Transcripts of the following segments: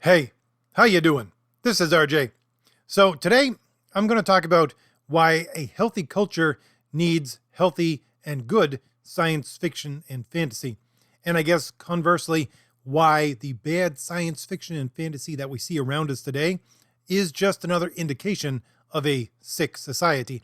Hey, how you doing? This is RJ. So today I'm going to talk about why a healthy culture needs healthy and good science fiction and fantasy. And I guess conversely, why the bad science fiction and fantasy that we see around us today is just another indication of a sick society.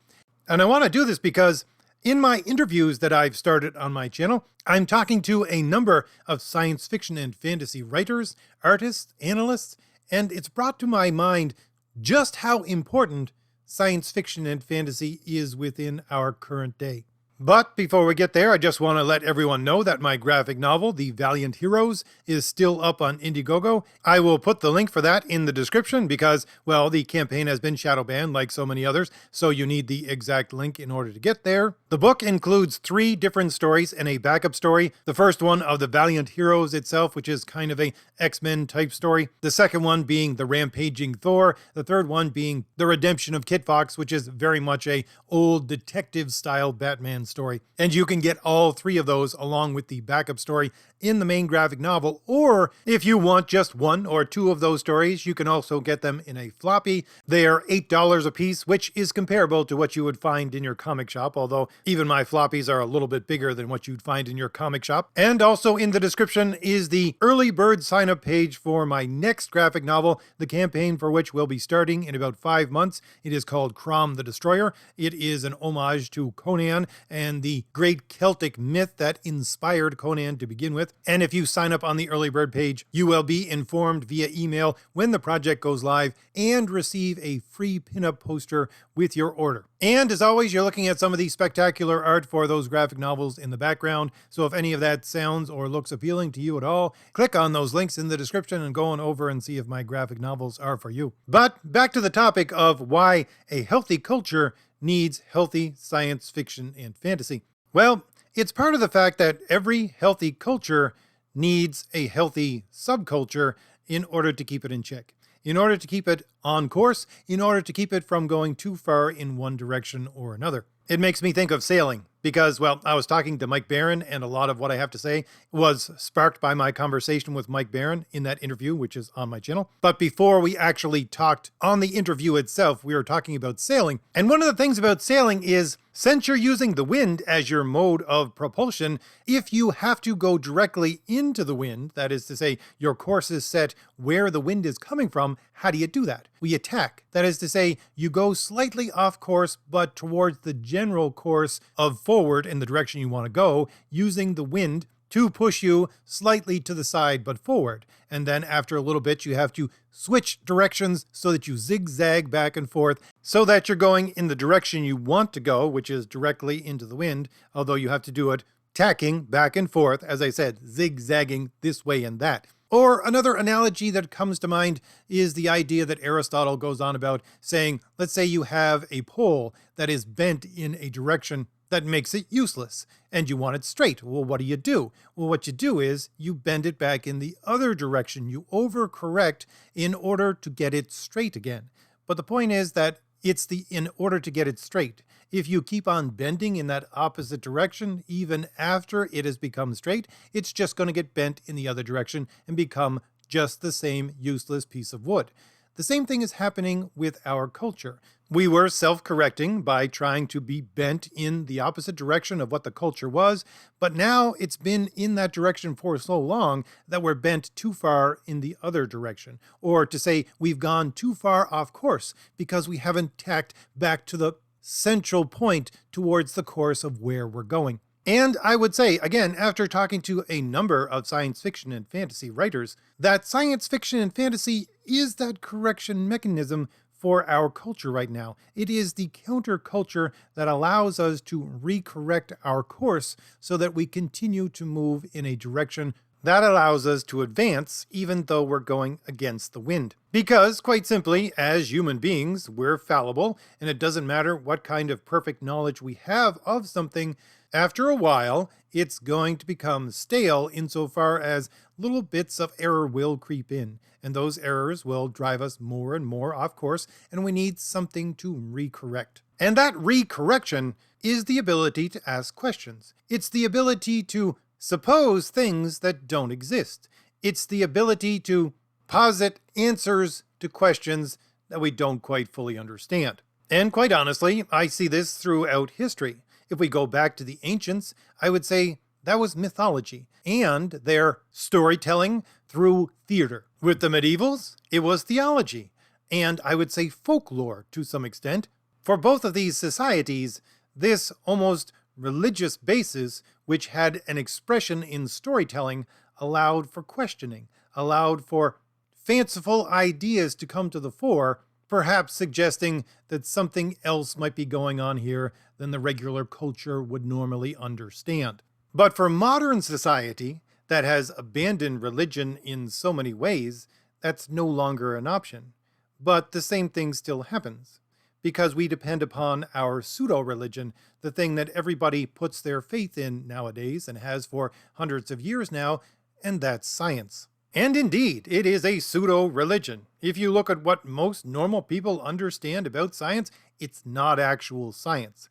And I want to do this because in my interviews that I've started on my channel, I'm talking to a number of science fiction and fantasy writers, artists, analysts, and it's brought to my mind just how important science fiction and fantasy is within our current day. But before we get there, I just want to let everyone know that my graphic novel, The Valiant Heroes, is still up on Indiegogo. I will put the link for that in the description because, well, the campaign has been shadow banned like so many others, so you need the exact link in order to get there. The book includes 3 different stories and a backup story. The first one of The Valiant Heroes itself, which is kind of a X-Men type story. The second one being The Rampaging Thor. The third one being The Redemption of Kit Fox, which is very much a old detective-style Batman story. And you can get all 3 of those along with the backup story in the main graphic novel, or if you want just 1 or 2 of those stories, you can also get them in a floppy. They are $8 a piece, which is comparable to what you would find in your comic shop, although even my floppies are a little bit bigger than what you'd find in your comic shop. And also in the description is the early bird sign-up page for my next graphic novel, the campaign for which will be starting in about 5 months. It is called Crom the Destroyer. It is an homage to Conan and the great Celtic myth that inspired Conan to begin with. And if you sign up on the early bird page, you will be informed via email when the project goes live and receive a free pinup poster with your order. And as always, you're looking at some of the spectacular art for those graphic novels in the background. So if any of that sounds or looks appealing to you at all, click on those links in the description and go on over and see if my graphic novels are for you. But back to the topic of why a healthy culture needs healthy science fiction and fantasy. Well, it's part of the fact that every healthy culture needs a healthy subculture in order to keep it in check, in order to keep it on course, in order to keep it from going too far in one direction or another. It makes me think of sailing because, well, I was talking to Mike Barron and a lot of what I have to say was sparked by my conversation with Mike Barron in that interview, which is on my channel. But before we actually talked on the interview itself, we were talking about sailing. And one of the things about sailing is, since you're using the wind as your mode of propulsion, if you have to go directly into the wind, that is to say, your course is set where the wind is coming from, how do you do that? We attack. That is to say, you go slightly off course, but towards the general course of forward in the direction you want to go, using the wind to push you slightly to the side but forward. And then after a little bit, you have to switch directions so that you zigzag back and forth so that you're going in the direction you want to go, which is directly into the wind, although you have to do it tacking back and forth, as I said, zigzagging this way and that. Or another analogy that comes to mind is the idea that Aristotle goes on about saying, let's say you have a pole that is bent in a direction that makes it useless, and you want it straight. Well, what do? Well, what you do is you bend it back in the other direction. You overcorrect in order to get it straight again. But the point is that it's in order to get it straight. If you keep on bending in that opposite direction, even after it has become straight, it's just going to get bent in the other direction and become just the same useless piece of wood. The same thing is happening with our culture. We were self-correcting by trying to be bent in the opposite direction of what the culture was, but now it's been in that direction for so long that we're bent too far in the other direction. Or to say we've gone too far off course because we haven't tacked back to the central point towards the course of where we're going. And I would say, again, after talking to a number of science fiction and fantasy writers, that science fiction and fantasy is that correction mechanism for our culture right now. It is the counterculture that allows us to recorrect our course so that we continue to move in a direction that allows us to advance even though we're going against the wind. Because, quite simply, as human beings, we're fallible, and it doesn't matter what kind of perfect knowledge we have of something, after a while, it's going to become stale insofar as little bits of error will creep in, and those errors will drive us more and more off course, and we need something to recorrect. And that recorrection is the ability to ask questions. It's the ability to suppose things that don't exist. It's the ability to posit answers to questions that we don't quite fully understand. And quite honestly, I see this throughout history. If we go back to the ancients, I would say that was mythology and their storytelling through theater. With the medievals, it was theology, and I would say folklore to some extent. For both of these societies, this almost religious basis, which had an expression in storytelling, allowed for questioning, allowed for fanciful ideas to come to the fore, perhaps suggesting that something else might be going on here than the regular culture would normally understand. But for modern society, that has abandoned religion in so many ways, that's no longer an option. But the same thing still happens, because we depend upon our pseudo-religion, the thing that everybody puts their faith in nowadays and has for hundreds of years now, and that's science. And indeed, it is a pseudo-religion. If you look at what most normal people understand about science, it's not actual science.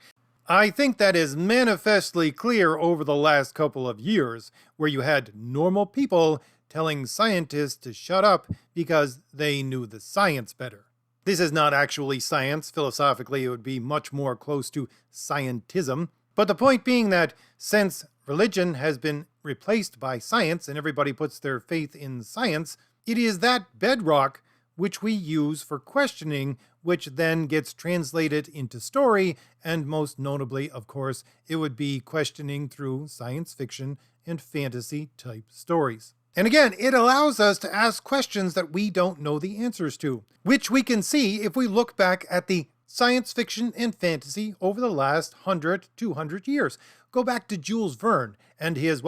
I think that is manifestly clear over the last couple of years, where you had normal people telling scientists to shut up because they knew the science better. This is not actually science. Philosophically, it would be much more close to scientism. But the point being that since religion has been replaced by science and everybody puts their faith in science, it is that bedrock which we use for questioning, which then gets translated into story, and most notably, of course, it would be questioning through science fiction and fantasy type stories. And again, it allows us to ask questions that we don't know the answers to, which we can see if we look back at the science fiction and fantasy over the last 100, 200 years. Go back to Jules Verne and his,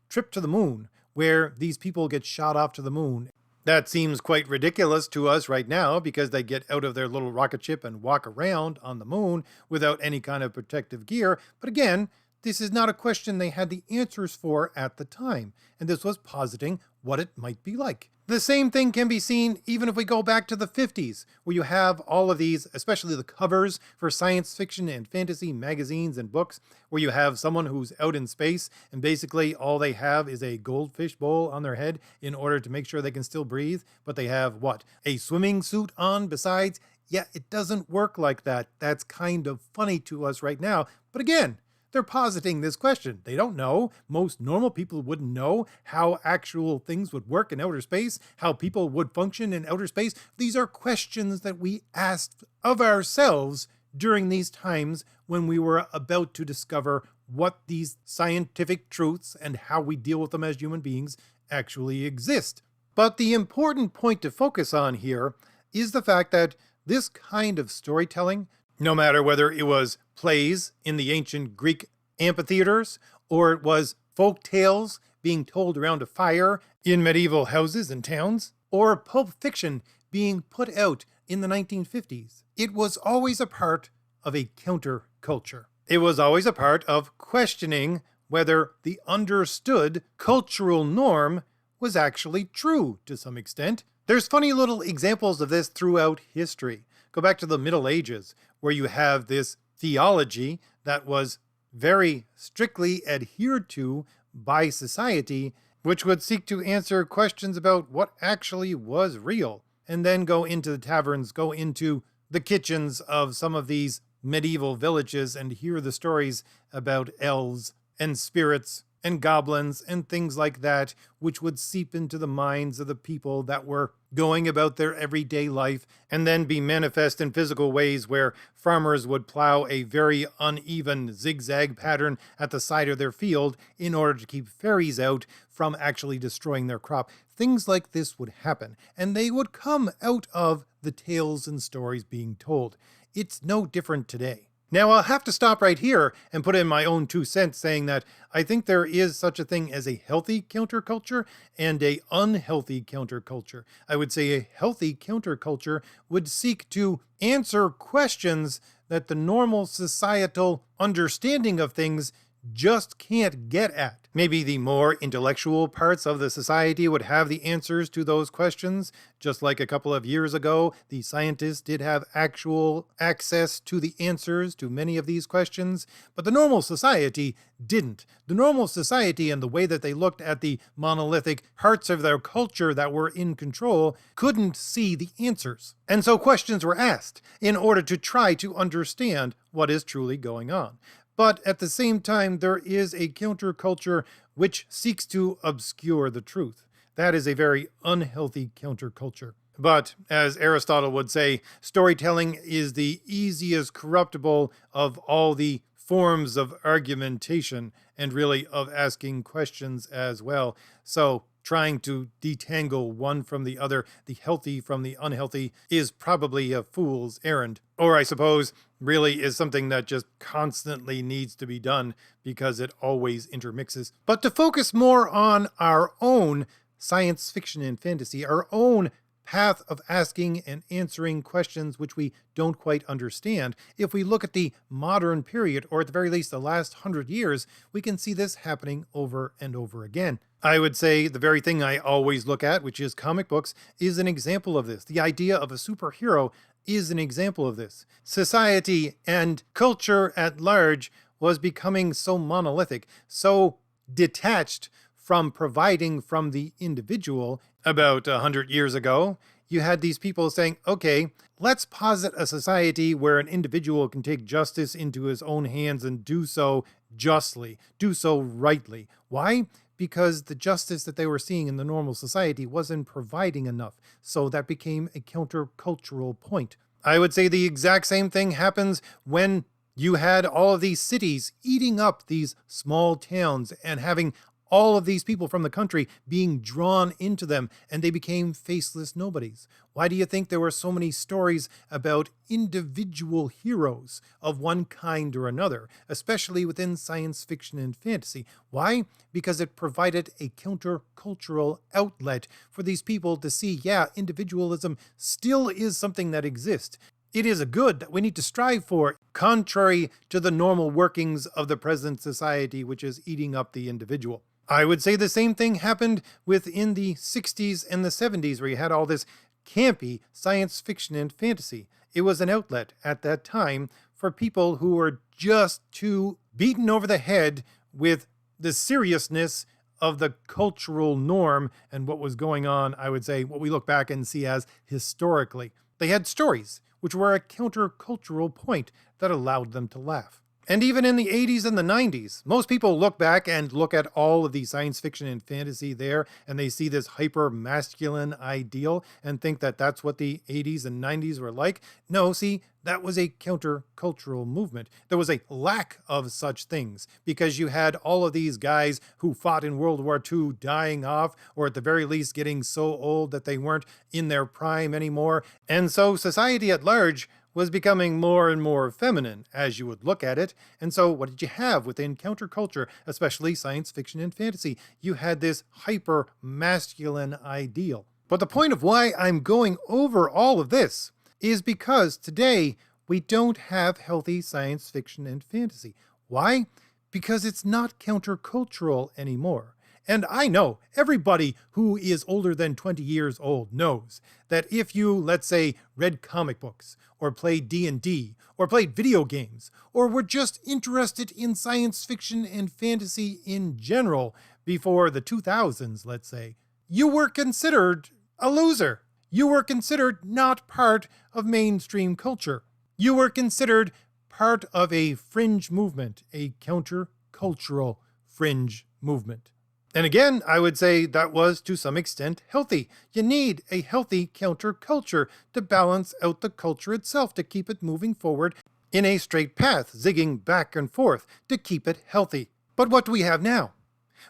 Trip to the Moon, where these people get shot off to the moon. That seems quite ridiculous to us right now because they get out of their little rocket ship and walk around on the moon without any kind of protective gear. But again, this is not a question they had the answers for at the time, and this was positing what it might be like. The same thing can be seen even if we go back to the 50s, where you have all of these, especially the covers for science fiction and fantasy magazines and books, where you have someone who's out in space and basically all they have is a goldfish bowl on their head in order to make sure they can still breathe, but they have a swimming suit on besides? Yeah, it doesn't work like that. That's kind of funny to us right now, but again, they're positing this question. They don't know. Most normal people wouldn't know how actual things would work in outer space, how people would function in outer space. These are questions that we asked of ourselves during these times when we were about to discover what these scientific truths and how we deal with them as human beings actually exist. But the important point to focus on here is the fact that this kind of storytelling, no matter whether it was plays in the ancient Greek amphitheaters, or it was folk tales being told around a fire in medieval houses and towns, or pulp fiction being put out in the 1950s, it was always a part of a counterculture. It was always a part of questioning whether the understood cultural norm was actually true to some extent. There's funny little examples of this throughout history. Go back to the Middle Ages, where you have this theology that was very strictly adhered to by society, which would seek to answer questions about what actually was real, and then go into the taverns, go into the kitchens of some of these medieval villages and hear the stories about elves and spirits and goblins and things like that, which would seep into the minds of the people that were going about their everyday life, and then be manifest in physical ways where farmers would plow a very uneven zigzag pattern at the side of their field in order to keep fairies out from actually destroying their crop. Things like this would happen, and they would come out of the tales and stories being told. It's no different today. Now, I'll have to stop right here and put in my own 2 cents saying that I think there is such a thing as a healthy counterculture and a unhealthy counterculture. I would say a healthy counterculture would seek to answer questions that the normal societal understanding of things just can't get at. Maybe the more intellectual parts of the society would have the answers to those questions, just like a couple of years ago, the scientists did have actual access to the answers to many of these questions, but the normal society didn't. The normal society and the way that they looked at the monolithic parts of their culture that were in control couldn't see the answers. And so questions were asked in order to try to understand what is truly going on. But at the same time, there is a counterculture which seeks to obscure the truth. That is a very unhealthy counterculture. But as Aristotle would say, storytelling is the easiest corruptible of all the forms of argumentation and really of asking questions as well. So trying to detangle one from the other, the healthy from the unhealthy, is probably a fool's errand. Or I suppose really is something that just constantly needs to be done because it always intermixes. But to focus more on our own science fiction and fantasy, our own path of asking and answering questions which we don't quite understand, if we look at the modern period, or at the very least the last 100 years, we can see this happening over and over again. I would say the very thing I always look at, which is comic books, is an example of this. The idea of a superhero is an example of this. Society and culture at large was becoming so monolithic, so detached from providing from the individual. About 100 years ago, you had these people saying, okay, let's posit a society where an individual can take justice into his own hands and do so justly, do so rightly. Why? Because the justice that they were seeing in the normal society wasn't providing enough. So that became a countercultural point. I would say the exact same thing happens when you had all of these cities eating up these small towns and having all of these people from the country being drawn into them, and they became faceless nobodies. Why do you think there were so many stories about individual heroes of one kind or another, especially within science fiction and fantasy? Why? Because it provided a countercultural outlet for these people to see, yeah, individualism still is something that exists. It is a good that we need to strive for, contrary to the normal workings of the present society, which is eating up the individual. I would say the same thing happened within the 60s and the 70s, where you had all this campy science fiction and fantasy. It was an outlet at that time for people who were just too beaten over the head with the seriousness of the cultural norm and what was going on, I would say, what we look back and see as historically. They had stories, which were a countercultural point that allowed them to laugh. And even in the 80s and the 90s, most people look back and look at all of the science fiction and fantasy there, and they see this hyper-masculine ideal and think that that's what the 80s and 90s were like. No, see, that was a countercultural movement. There was a lack of such things because you had all of these guys who fought in World War II dying off, or at the very least getting so old that they weren't in their prime anymore. And so society at large was becoming more and more feminine, as you would look at it. And so what did you have within counterculture, especially science fiction and fantasy? You had this hyper-masculine ideal. But the point of why I'm going over all of this is because today we don't have healthy science fiction and fantasy. Why? Because it's not countercultural anymore. And I know everybody who is older than 20 years old knows that if you, let's say, read comic books, or played D&D, or played video games, or were just interested in science fiction and fantasy in general before the 2000s, let's say, you were considered a loser. You were considered not part of mainstream culture. You were considered part of a fringe movement, a countercultural fringe movement. And again, I would say that was to some extent healthy. You need a healthy counterculture to balance out the culture itself, to keep it moving forward in a straight path, zigging back and forth, to keep it healthy. But what do we have now?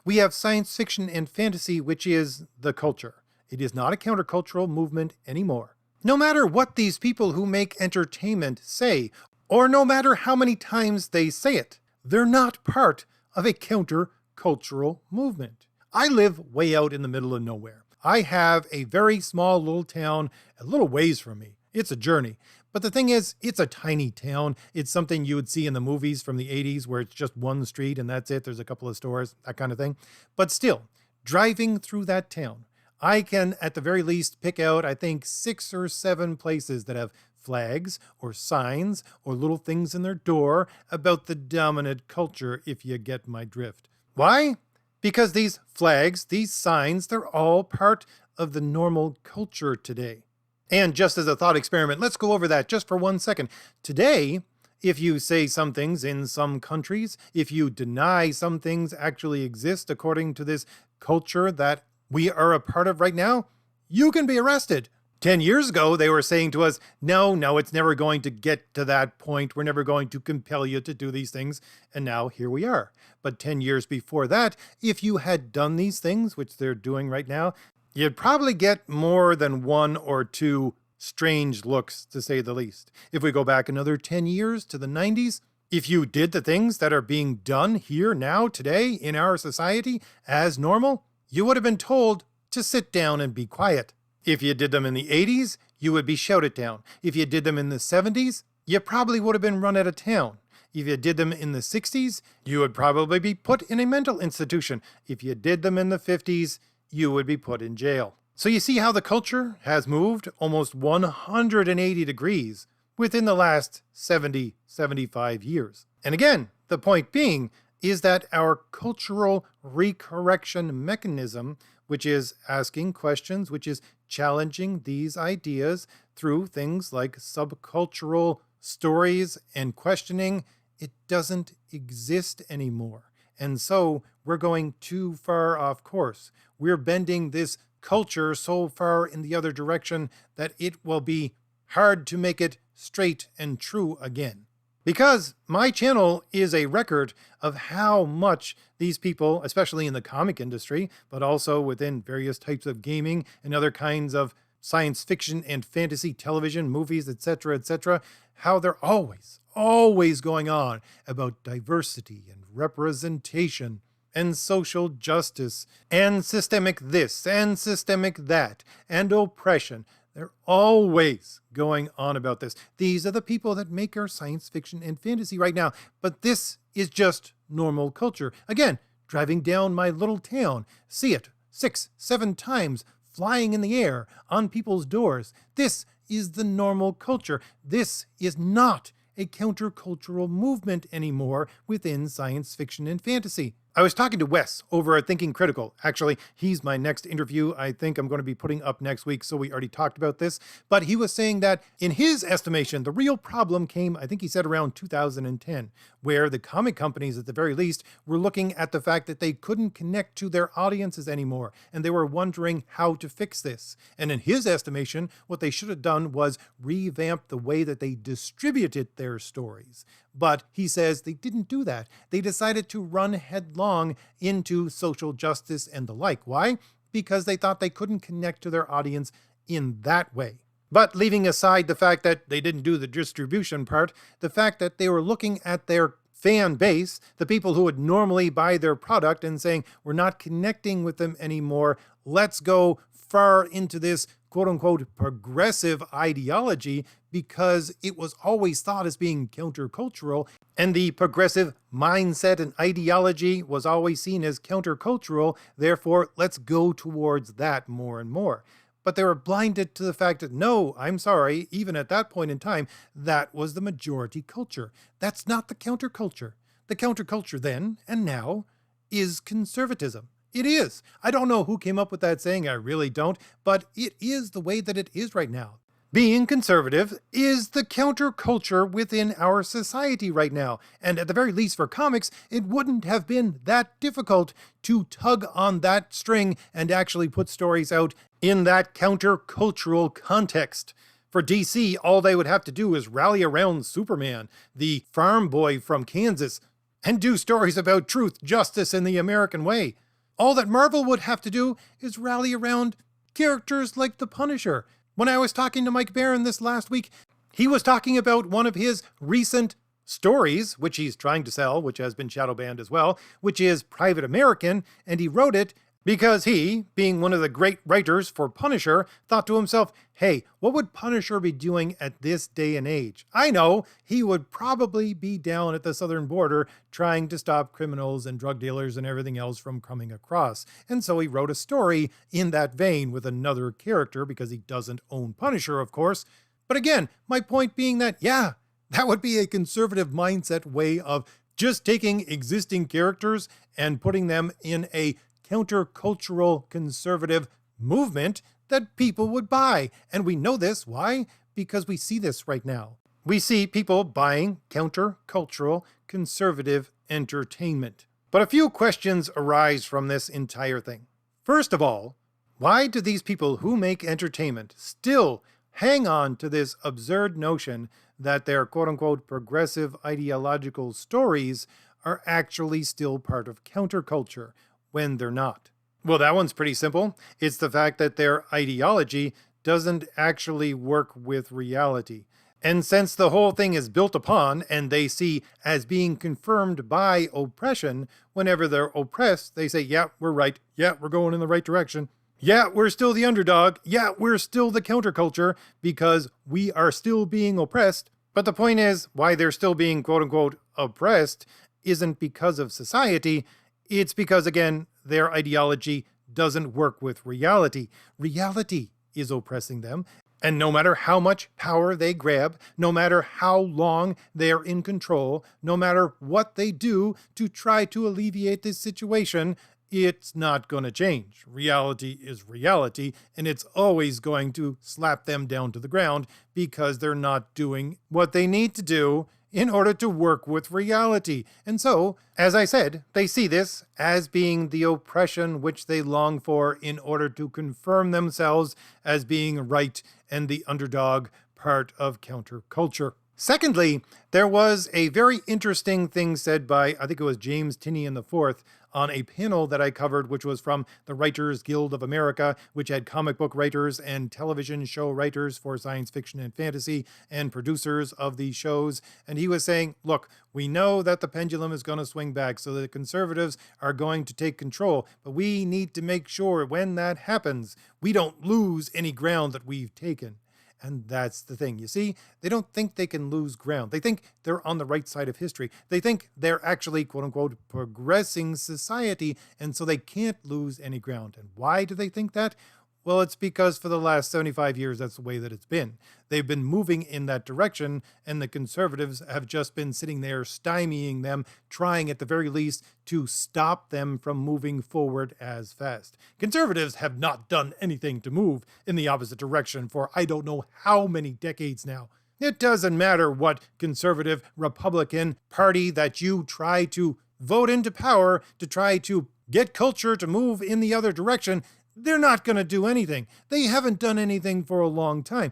We have science fiction and fantasy, which is the culture. It is not a countercultural movement anymore. No matter what these people who make entertainment say, or no matter how many times they say it, they're not part of a countercultural movement. I live way out in the middle of nowhere. I have a very small little town a little ways from me. It's a journey. But the thing is, it's a tiny town. It's something you would see in the movies from the 80s where it's just one street and that's it. There's a couple of stores, that kind of thing. But still, driving through that town, I can at the very least pick out, I think, 6 or 7 places that have flags or signs or little things in their door about the dominant culture, if you get my drift. Why? Because these flags, these signs, they're all part of the normal culture today. And just as a thought experiment, let's go over that just for 1 second. Today, if you say some things in some countries, if you deny some things actually exist according to this culture that we are a part of right now, you can be arrested. 10 years ago, they were saying to us, no, it's never going to get to that point. We're never going to compel you to do these things. And now here we are. But 10 years before that, if you had done these things, which they're doing right now, you'd probably get more than 1 or 2 strange looks, to say the least. If we go back another 10 years to the 90s, if you did the things that are being done here now, today, in our society, as normal, you would have been told to sit down and be quiet. If you did them in the 80s, you would be shouted down. If you did them in the 70s, you probably would have been run out of town. If you did them in the 60s, you would probably be put in a mental institution. If you did them in the 50s, you would be put in jail. So you see how the culture has moved almost 180 degrees within the last 70, 75 years. And again, the point being is that our cultural recorrection mechanism, which is asking questions, which is challenging these ideas through things like subcultural stories and questioning, it doesn't exist anymore. And so we're going too far off course. We're bending this culture so far in the other direction that it will be hard to make it straight and true again. Because my channel is a record of how much these people, especially in the comic industry, but also within various types of gaming and other kinds of science fiction and fantasy television, movies, etc., how they're always going on about diversity and representation and social justice and systemic this and systemic that and oppression. They're always going on about this. These are the people that make our science fiction and fantasy right now. But this is just normal culture. Again, driving down my little town, see it 6, 7 times flying in the air on people's doors. This is the normal culture. This is not a countercultural movement anymore within science fiction and fantasy. I was talking to Wes over at Thinking Critical. Actually, he's my next interview. I think I'm going to be putting up next week, so we already talked about this. But he was saying that in his estimation, the real problem came, I think he said around 2010, where the comic companies at the very least were looking at the fact that they couldn't connect to their audiences anymore, and they were wondering how to fix this. And in his estimation, what they should have done was revamp the way that they distributed their stories. But he says they didn't do that. They decided to run headlong into social justice and the like. Why? Because they thought they couldn't connect to their audience in that way. But leaving aside the fact that they didn't do the distribution part, the fact that they were looking at their fan base, the people who would normally buy their product, and saying, we're not connecting with them anymore, let's go far into this quote-unquote progressive ideology, because it was always thought as being countercultural, and the progressive mindset and ideology was always seen as countercultural. Therefore, let's go towards that more and more. But they were blinded to the fact that, no, I'm sorry, even at that point in time, that was the majority culture. That's not the counterculture. The counterculture then, and now, is conservatism. It is. I don't know who came up with that saying, I really don't, but it is the way that it is right now. Being conservative is the counterculture within our society right now. And at the very least for comics, it wouldn't have been that difficult to tug on that string and actually put stories out in that countercultural context. For DC, all they would have to do is rally around Superman, the farm boy from Kansas, and do stories about truth, justice, and the American way. All that Marvel would have to do is rally around characters like the Punisher. When I was talking to Mike Barron this last week, he was talking about one of his recent stories, which he's trying to sell, which has been shadow banned as well, which is Private American, and he wrote it Because he, being one of the great writers for Punisher, thought to himself, hey, what would Punisher be doing at this day and age? I know, he would probably be down at the southern border trying to stop criminals and drug dealers and everything else from coming across. And so he wrote a story in that vein with another character because he doesn't own Punisher, of course. But again, my point being that, yeah, that would be a conservative mindset way of just taking existing characters and putting them in a countercultural conservative movement that people would buy. And we know this. Why? Because we see this right now. We see people buying countercultural conservative entertainment. But a few questions arise from this entire thing. First of all, why do these people who make entertainment still hang on to this absurd notion that their quote-unquote progressive ideological stories are actually still part of counterculture when they're not? Well, that one's pretty simple. It's the fact that their ideology doesn't actually work with reality. And since the whole thing is built upon and they see as being confirmed by oppression, whenever they're oppressed, they say, yeah, we're right. Yeah, we're going in the right direction. Yeah, we're still the underdog. Yeah, we're still the counterculture because we are still being oppressed. But the point is, why they're still being quote-unquote oppressed isn't because of society. It's because, again, their ideology doesn't work with reality. Reality is oppressing them. And no matter how much power they grab, no matter how long they're in control, no matter what they do to try to alleviate this situation, it's not going to change. Reality is reality, and it's always going to slap them down to the ground because they're not doing what they need to do in order to work with reality. And so, as I said, they see this as being the oppression which they long for in order to confirm themselves as being right and the underdog part of counterculture. Secondly, there was a very interesting thing said by, I think it was James Tinian IV, on a panel that I covered, which was from the Writers Guild of America, which had comic book writers and television show writers for science fiction and fantasy and producers of these shows. And he was saying, look, we know that the pendulum is going to swing back, so the conservatives are going to take control, but we need to make sure when that happens, we don't lose any ground that we've taken. And that's the thing. You see, they don't think they can lose ground. They think they're on the right side of history. They think they're actually, quote unquote, progressing society, and so they can't lose any ground. And why do they think that? Well, it's because for the last 75 years, that's the way that it's been. They've been moving in that direction, and the conservatives have just been sitting there stymieing them, trying at the very least to stop them from moving forward as fast. Conservatives have not done anything to move in the opposite direction for I don't know how many decades now. It doesn't matter what conservative Republican party that you try to vote into power to try to get culture to move in the other direction. They're not going to do anything. They haven't done anything for a long time.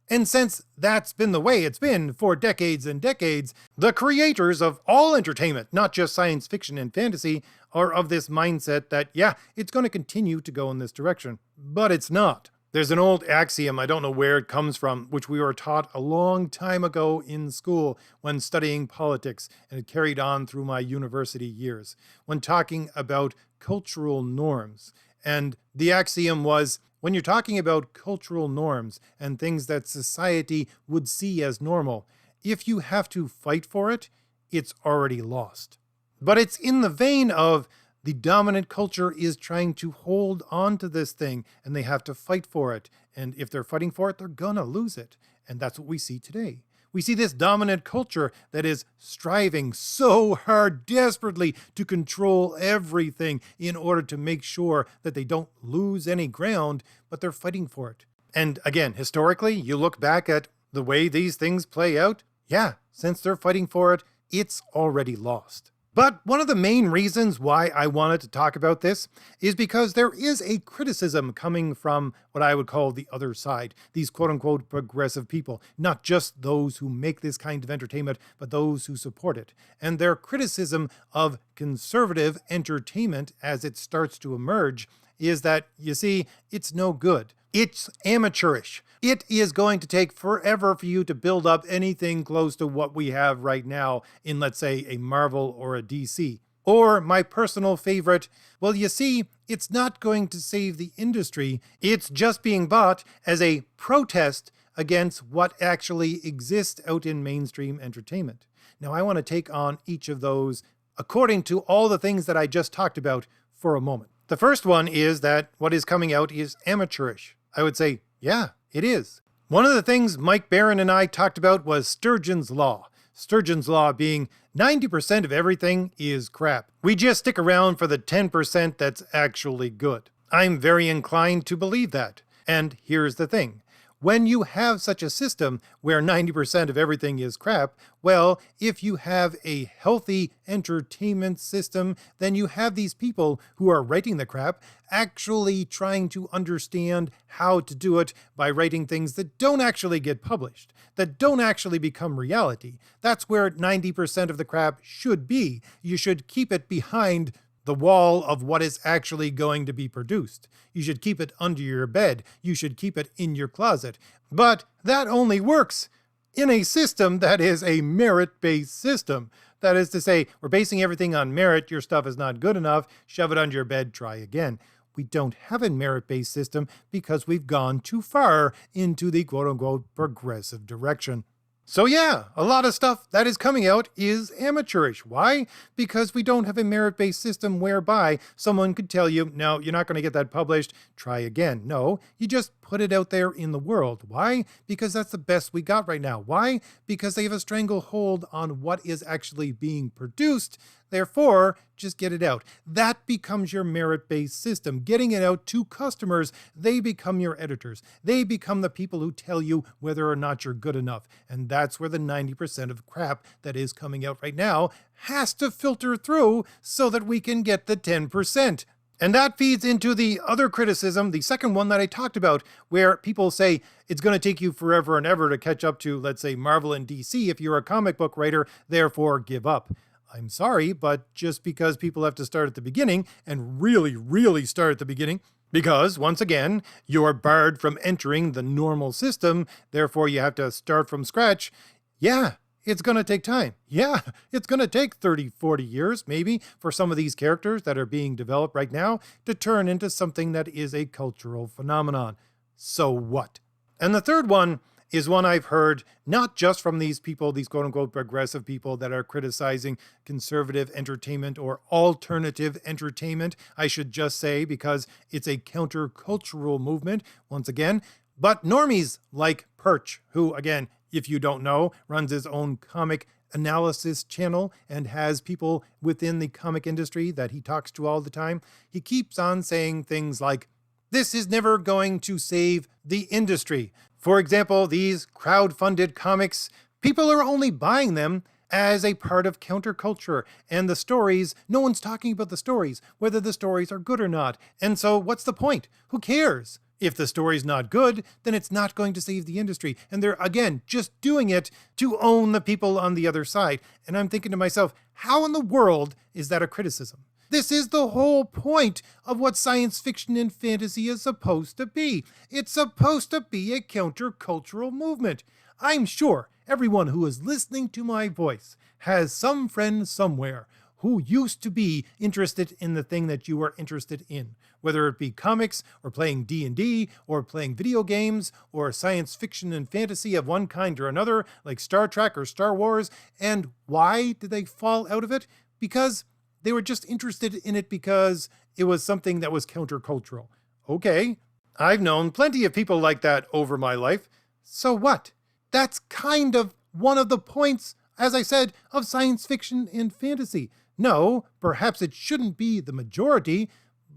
And since that's been the way it's been for decades and decades, the creators of all entertainment, not just science fiction and fantasy, are of this mindset that, yeah, it's going to continue to go in this direction. But it's not. There's an old axiom, I don't know where it comes from, which we were taught a long time ago in school when studying politics, and it carried on through my university years, when talking about cultural norms. And the axiom was, when you're talking about cultural norms and things that society would see as normal, if you have to fight for it, it's already lost. But it's in the vein of the dominant culture is trying to hold on to this thing and they have to fight for it. And if they're fighting for it, they're gonna lose it. And that's what we see today. We see this dominant culture that is striving so hard, desperately, to control everything in order to make sure that they don't lose any ground, but they're fighting for it. And again, historically, you look back at the way these things play out, yeah, since they're fighting for it, it's already lost. But one of the main reasons why I wanted to talk about this is because there is a criticism coming from what I would call the other side, these quote-unquote progressive people, not just those who make this kind of entertainment, but those who support it. And their criticism of conservative entertainment as it starts to emerge is that, you see, it's no good. It's amateurish. It is going to take forever for you to build up anything close to what we have right now in, let's say, a Marvel or a DC. Or my personal favorite, well, you see, it's not going to save the industry. It's just being bought as a protest against what actually exists out in mainstream entertainment. Now, I want to take on each of those according to all the things that I just talked about for a moment. The first one is that what is coming out is amateurish. I would say, yeah, it is. One of the things Mike Barron and I talked about was Sturgeon's Law. Sturgeon's Law being 90% of everything is crap. We just stick around for the 10% that's actually good. I'm very inclined to believe that. And here's the thing. When you have such a system where 90% of everything is crap, well, if you have a healthy entertainment system, then you have these people who are writing the crap actually trying to understand how to do it by writing things that don't actually get published, that don't actually become reality. That's where 90% of the crap should be. You should keep it behind the wall of what is actually going to be produced. You should keep it under your bed. You should keep it in your closet. But that only works in a system that is a merit-based system. That is to say, we're basing everything on merit. Your stuff is not good enough. Shove it under your bed. Try again. We don't have a merit-based system because we've gone too far into the quote-unquote progressive direction. So yeah, a lot of stuff that is coming out is amateurish. Why? Because we don't have a merit-based system whereby someone could tell you, no, you're not going to get that published, try again. No, you just put it out there in the world. Why? Because that's the best we got right now. Why? Because they have a stranglehold on what is actually being produced. Therefore, just get it out. That becomes your merit-based system. Getting it out to customers, they become your editors. They become the people who tell you whether or not you're good enough. And that's where the 90% of crap that is coming out right now has to filter through so that we can get the 10%. And that feeds into the other criticism, the second one that I talked about, where people say it's going to take you forever and ever to catch up to, let's say, Marvel and DC if you're a comic book writer, therefore give up. I'm sorry, but just because people have to start at the beginning and really start at the beginning, because, once again, you're barred from entering the normal system, therefore you have to start from scratch, yeah, it's going to take time. Yeah, it's going to take 30, 40 years, maybe, for some of these characters that are being developed right now to turn into something that is a cultural phenomenon. So what? And the third one is one I've heard not just from these people, these quote-unquote progressive people that are criticizing conservative entertainment or alternative entertainment, I should just say, because it's a countercultural movement, once again, but normies like Perch, who, again, if you don't know, runs his own comic analysis channel and has people within the comic industry that he talks to all the time. He keeps on saying things like, this is never going to save the industry. For example, these crowd-funded comics, people are only buying them as a part of counterculture. And the stories, no one's talking about the stories, whether the stories are good or not. And so what's the point? Who cares? If the story's not good, then it's not going to save the industry. And they're, again, just doing it to own the people on the other side. And I'm thinking to myself, how in the world is that a criticism? This is the whole point of what science fiction and fantasy is supposed to be. It's supposed to be a countercultural movement. I'm sure everyone who is listening to my voice has some friend somewhere who used to be interested in the thing that you are interested in, whether it be comics or playing D&D or playing video games or science fiction and fantasy of one kind or another, like Star Trek or Star Wars. And why did they fall out of it? Because they were just interested in it because it was something that was countercultural. Okay, I've known plenty of people like that over my life. So what? That's kind of one of the points, as I said, of science fiction and fantasy. No, perhaps it shouldn't be the majority,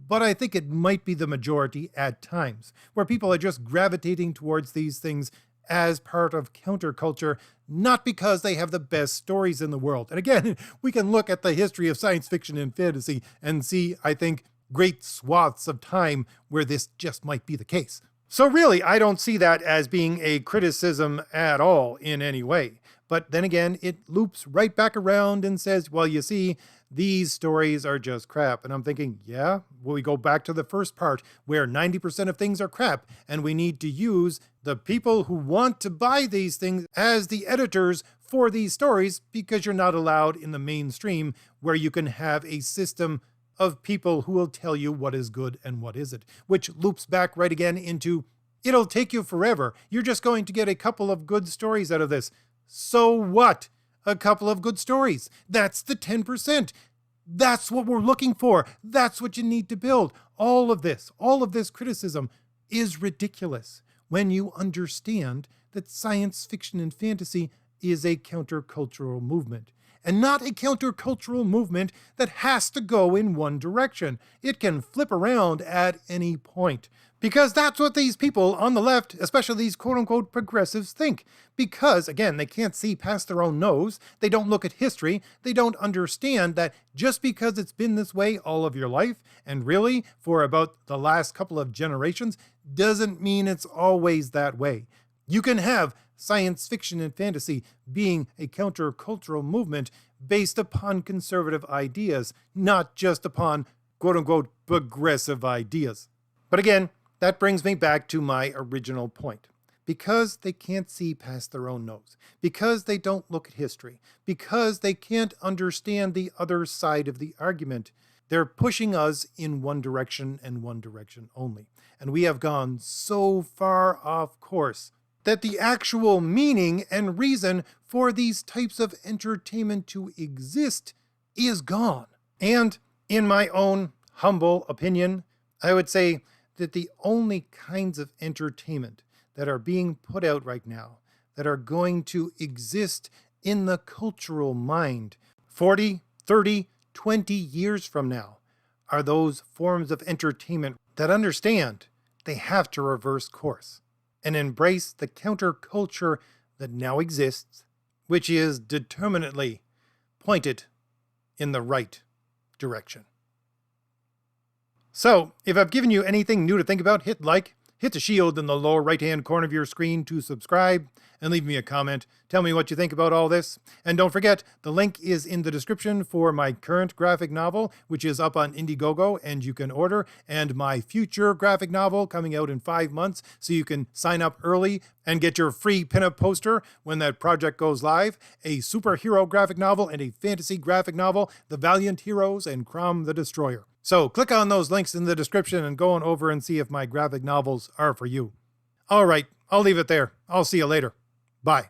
but I think it might be the majority at times, where people are just gravitating towards these things as part of counterculture, not because they have the best stories in the world. And again, we can look at the history of science fiction and fantasy and see, I think, great swaths of time where this just might be the case. So really, I don't see that as being a criticism at all in any way. But then again, it loops right back around and says, well, you see, these stories are just crap. And I'm thinking, yeah, well, we go back to the first part where 90% of things are crap. And we need to use the people who want to buy these things as the editors for these stories because you're not allowed in the mainstream where you can have a system of people who will tell you what is good and what isn't, which loops back right again into it'll take you forever. You're just going to get a couple of good stories out of this. So what? A couple of good stories. That's the 10%. That's what we're looking for. That's what you need to build. All of this criticism is ridiculous when you understand that science fiction and fantasy is a countercultural movement. And not a countercultural movement that has to go in one direction. It can flip around at any point. Because that's what these people on the left, especially these quote-unquote progressives, think. Because, again, they can't see past their own nose, they don't look at history, they don't understand that just because it's been this way all of your life, and really for about the last couple of generations, doesn't mean it's always that way. You can have science fiction and fantasy being a countercultural movement based upon conservative ideas, not just upon quote-unquote progressive ideas. But again, that brings me back to my original point. Because they can't see past their own nose, because they don't look at history, because they can't understand the other side of the argument, they're pushing us in one direction and one direction only. And we have gone so far off course that the actual meaning and reason for these types of entertainment to exist is gone. And in my own humble opinion, I would say that the only kinds of entertainment that are being put out right now that are going to exist in the cultural mind 40, 30, 20 years from now are those forms of entertainment that understand they have to reverse course and embrace the counterculture that now exists, which is determinately pointed in the right direction. So, if I've given you anything new to think about, hit like, hit the shield in the lower right-hand corner of your screen to subscribe, and leave me a comment. Tell me what you think about all this. And don't forget, the link is in the description for my current graphic novel, which is up on Indiegogo, and you can order, and my future graphic novel coming out in 5 months, so you can sign up early and get your free pinup poster when that project goes live, a superhero graphic novel and a fantasy graphic novel, The Valiant Heroes and Crom the Destroyer. So click on those links in the description and go on over and see if my graphic novels are for you. All right, I'll leave it there. I'll see you later. Bye.